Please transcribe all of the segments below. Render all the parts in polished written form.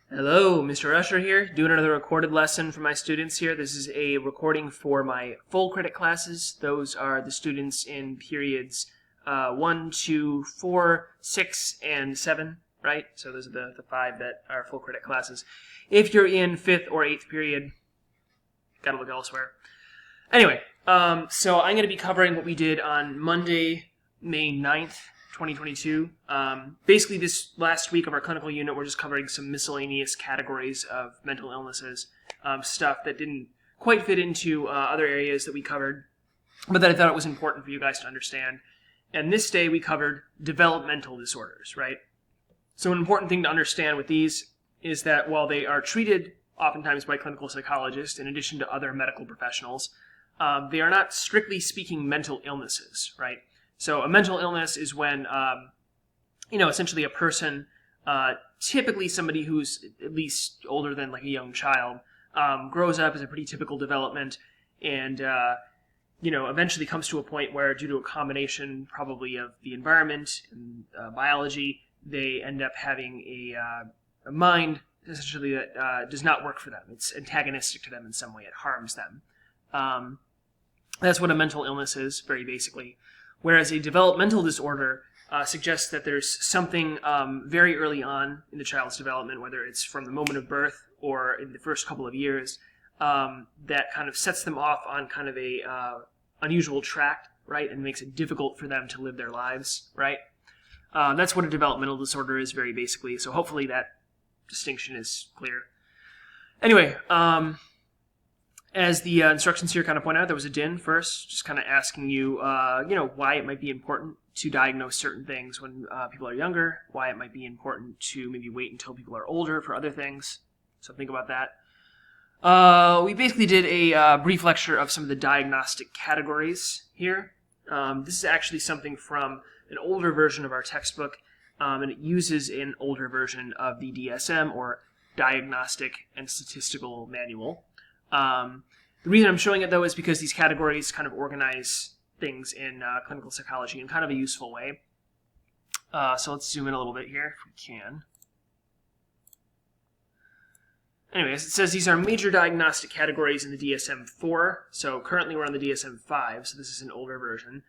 Hello, Mr. Usher here, doing another recorded lesson for my students here. This is a recording for my full credit classes. Those are the students in periods 1, 2, 4, 6, and 7, right? So those are the 5 that are full credit classes. If you're in 5th or 8th period, gotta look elsewhere. Anyway, so I'm going to be covering what we did on Monday, May 9th, 2022. Basically, this last week of our clinical unit, we're just covering some miscellaneous categories of mental illnesses, stuff that didn't quite fit into other areas that we covered, but that I thought it was important for you guys to understand. And this day, we covered developmental disorders, right? So an important thing to understand with these is that while they are treated oftentimes by clinical psychologists, in addition to other medical professionals, they are not strictly speaking mental illnesses, right? So a mental illness is when, essentially a person, typically somebody who's at least older than like a young child, grows up as a pretty typical development and, eventually comes to a point where due to a combination probably of the environment and biology, they end up having a mind essentially that does not work for them. It's antagonistic to them in some way. It harms them. That's what a mental illness is, very basically. Whereas a developmental disorder suggests that there's something very early on in the child's development, whether it's from the moment of birth or in the first couple of years, that kind of sets them off on kind of a unusual track, right, and makes it difficult for them to live their lives, right? That's what a developmental disorder is, very basically. So hopefully that distinction is clear. Anyway, as the instructions here kind of point out, there was a DIN first, just kind of asking you, why it might be important to diagnose certain things when people are younger, why it might be important to maybe wait until people are older for other things. So think about that. We basically did a brief lecture of some of the diagnostic categories here. This is actually something from an older version of our textbook, and it uses an older version of the DSM, or Diagnostic and Statistical Manual. The reason I'm showing it, though, is because these categories kind of organize things in clinical psychology in kind of a useful way. So let's zoom in a little bit here, if we can. Anyways, it says these are major diagnostic categories in the DSM-4. So currently we're on the DSM-5, so this is an older version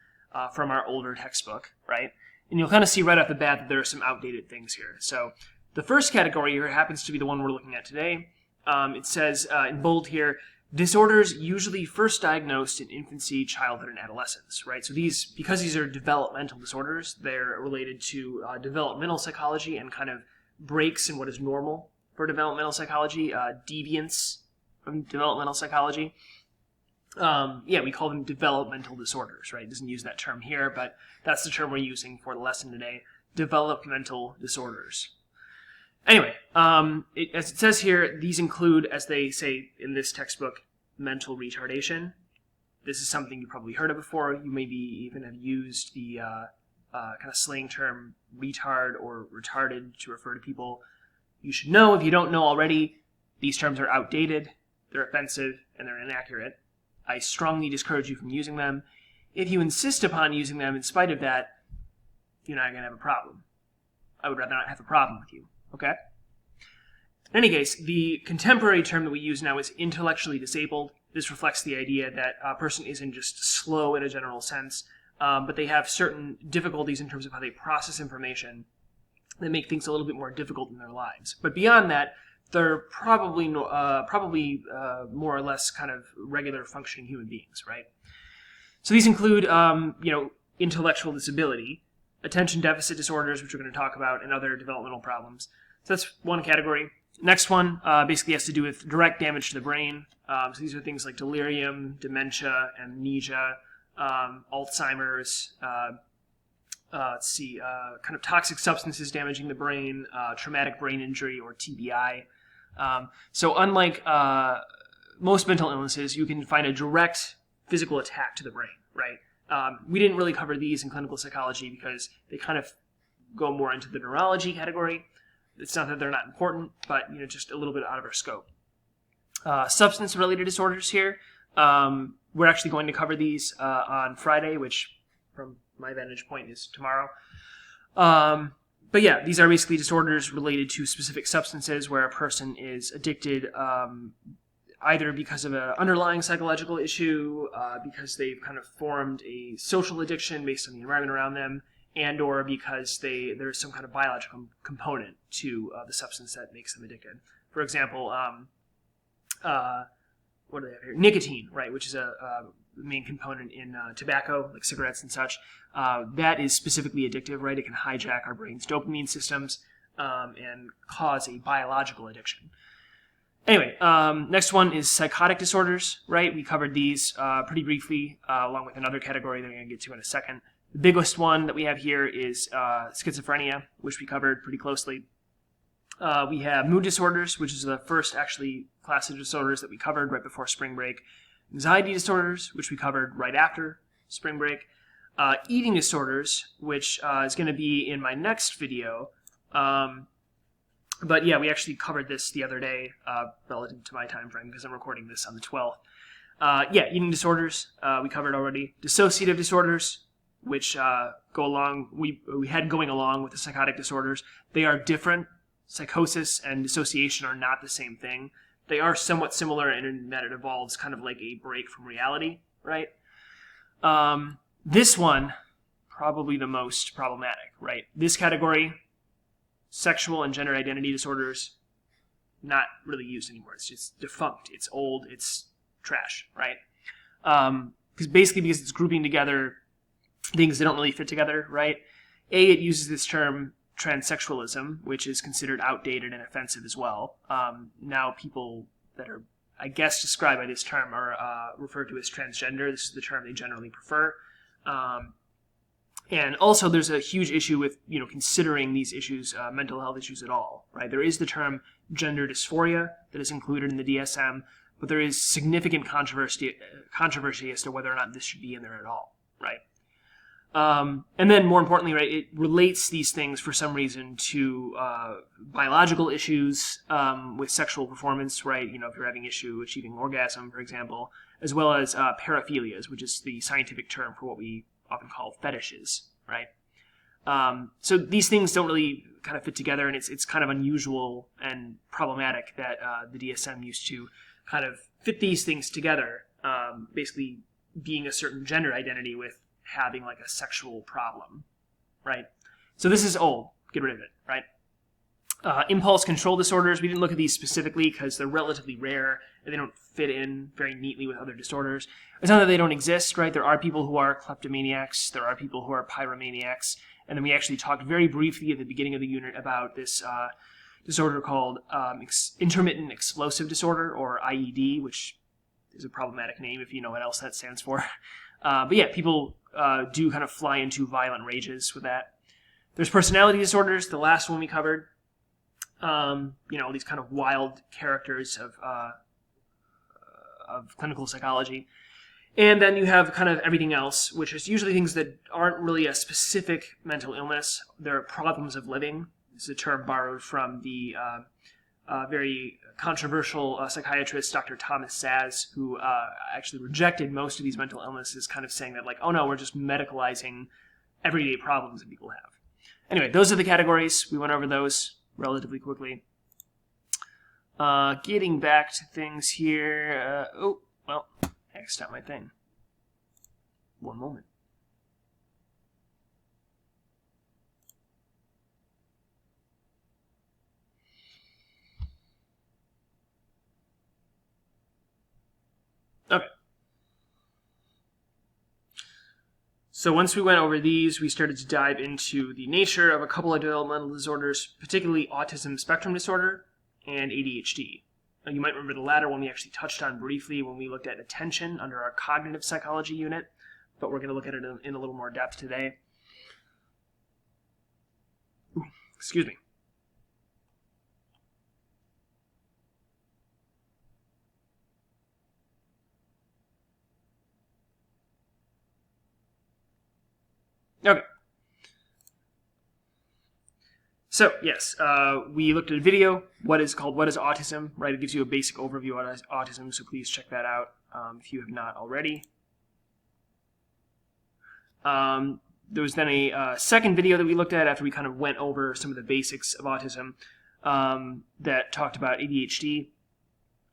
from our older textbook, right? And you'll kind of see right off the bat that there are some outdated things here. So the first category here happens to be the one we're looking at today. It says in bold here, disorders usually first diagnosed in infancy, childhood, and adolescence, right? So because these are developmental disorders, they're related to developmental psychology and kind of breaks in what is normal for developmental psychology, deviance from developmental psychology. We call them developmental disorders, right? It doesn't use that term here, but that's the term we're using for the lesson today, developmental disorders. Anyway, as it says here, these include, as they say in this textbook, mental retardation. This is something you probably heard of before. You maybe even have used the kind of slang term retard or retarded to refer to people. You should know, if you don't know already, these terms are outdated, they're offensive, and they're inaccurate. I strongly discourage you from using them. If you insist upon using them in spite of that, you're not going to have a problem. I would rather not have a problem with you. Okay? In any case, the contemporary term that we use now is intellectually disabled. This reflects the idea that a person isn't just slow in a general sense, but they have certain difficulties in terms of how they process information that make things a little bit more difficult in their lives. But beyond that, they're probably more or less kind of regular functioning human beings, right? So these include, intellectual disability, attention deficit disorders, which we're going to talk about, and other developmental problems. So that's one category. Next one basically has to do with direct damage to the brain. So these are things like delirium, dementia, amnesia, Alzheimer's, kind of toxic substances damaging the brain, traumatic brain injury, or TBI. So unlike most mental illnesses, you can find a direct physical attack to the brain, right? We didn't really cover these in clinical psychology because they kind of go more into the neurology category. It's not that they're not important, but just a little bit out of our scope. Substance-related disorders here. We're actually going to cover these on Friday, which from my vantage point is tomorrow. But yeah, these are basically disorders related to specific substances where a person is addicted either because of an underlying psychological issue, because they've kind of formed a social addiction based on the environment around them, and or because there's some kind of biological component to the substance that makes them addicted. For example, what do they have here? Nicotine, right, which is a main component in tobacco, like cigarettes and such. That is specifically addictive, right? It can hijack our brain's dopamine systems and cause a biological addiction. Anyway, next one is psychotic disorders, right? We covered these pretty briefly, along with another category that I'm going to get to in a second. The biggest one that we have here is schizophrenia, which we covered pretty closely. We have mood disorders, which is the first actually class of disorders that we covered right before spring break. Anxiety disorders, which we covered right after spring break. Eating disorders, which is going to be in my next video. But yeah, we actually covered this the other day relative to my time frame because I'm recording this on the 12th. Yeah, eating disorders, we covered already. Dissociative disorders, which go along, we had going along with the psychotic disorders. They are different. Psychosis and dissociation are not the same thing. They are somewhat similar in that it involves kind of like a break from reality, right? This one, probably the most problematic, right? This category, sexual and gender identity disorders, not really used anymore. It's just defunct. It's old. It's trash, right? Because it's grouping together things that don't really fit together, right? It uses this term transsexualism, which is considered outdated and offensive as well. Now people that are, I guess, described by this term are referred to as transgender. This is the term they generally prefer. And also there's a huge issue with, considering these issues, mental health issues at all, right? There is the term gender dysphoria that is included in the DSM, but there is significant controversy as to whether or not this should be in there at all, right? And then more importantly, right, it relates these things for some reason to biological issues with sexual performance, right? If you're having issue achieving orgasm, for example, as well as paraphilias, which is the scientific term for what we often call fetishes, right? So these things don't really kind of fit together, and it's kind of unusual and problematic that the DSM used to kind of fit these things together, basically being a certain gender identity with having like a sexual problem, right? So this is old. Get rid of it, right? Impulse control disorders, we didn't look at these specifically because they're relatively rare and they don't fit in very neatly with other disorders. It's not that they don't exist, right? There are people who are kleptomaniacs, there are people who are pyromaniacs, and then we actually talked very briefly at the beginning of the unit about this disorder called intermittent explosive disorder, or IED, which is a problematic name if you know what else that stands for. But yeah, people do kind of fly into violent rages with that. There's personality disorders, the last one we covered. These kind of wild characters of clinical psychology. And then you have kind of everything else, which is usually things that aren't really a specific mental illness. They're problems of living. This is a term borrowed from the very controversial psychiatrist, Dr. Thomas Saz, who actually rejected most of these mental illnesses, kind of saying that, like, oh no, we're just medicalizing everyday problems that people have. Anyway, those are the categories. We went over those relatively quickly. Getting back to things here. I X'd out my thing. One moment. Okay. So once we went over these, we started to dive into the nature of a couple of developmental disorders, particularly autism spectrum disorder and ADHD. Now, you might remember the latter one we actually touched on briefly when we looked at attention under our cognitive psychology unit, but we're going to look at it in a little more depth today. Excuse me. Okay. So, yes, we looked at a video, what is autism, right? It gives you a basic overview on autism, so please check that out if you have not already. There was then a second video that we looked at after we kind of went over some of the basics of autism that talked about ADHD,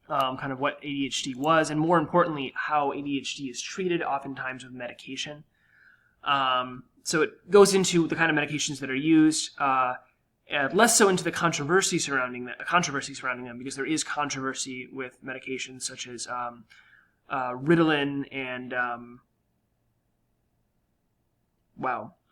kind of what ADHD was, and more importantly, how ADHD is treated, oftentimes with medication. So it goes into the kind of medications that are used, less so into the controversy surrounding them, because there is controversy with medications such as Ritalin and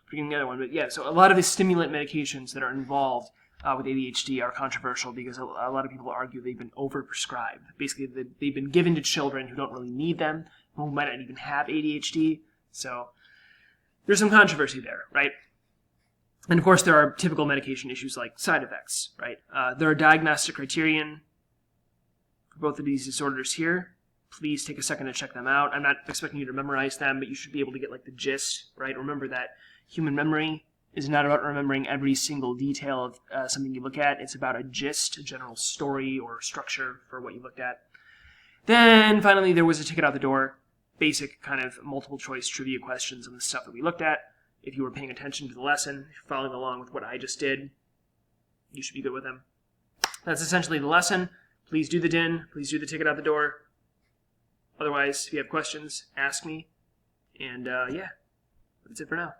forgetting the other one, but yeah, so a lot of the stimulant medications that are involved with ADHD are controversial because a lot of people argue they've been overprescribed. Basically, they've been given to children who don't really need them, who might not even have ADHD. So there's some controversy there, right? And of course, there are typical medication issues like side effects, right? There are diagnostic criterion for both of these disorders here. Please take a second to check them out. I'm not expecting you to memorize them, but you should be able to get like the gist, right? Remember that human memory is not about remembering every single detail of something you look at. It's about a gist, a general story or structure for what you looked at. Then finally, there was a ticket out the door, basic kind of multiple choice trivia questions on the stuff that we looked at. If you were paying attention to the lesson, following along with what I just did, you should be good with them. That's essentially the lesson. Please do the DIN. Please do the ticket out the door. Otherwise, if you have questions, ask me. And yeah, that's it for now.